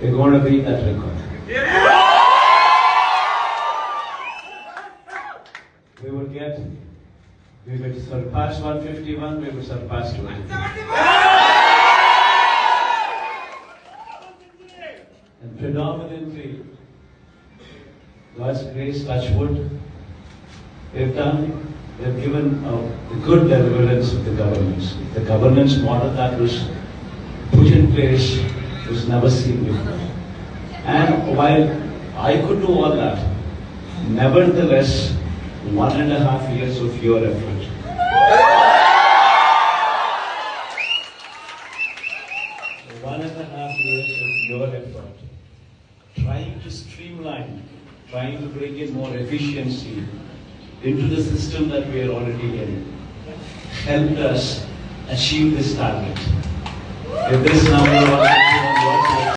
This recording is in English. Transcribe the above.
We're going to beat that record. We will surpass 151, we will surpass 250. And predominantly, God's grace, touch wood, they've given a good deliverance of the governance. The governance model that was put in place was never seen before. And while I could do all that, nevertheless, 1.5 years of your effort. 1.5 years of your effort, trying to streamline, trying to bring in more efficiency into the system that we are already in, helped us achieve this target. If this number was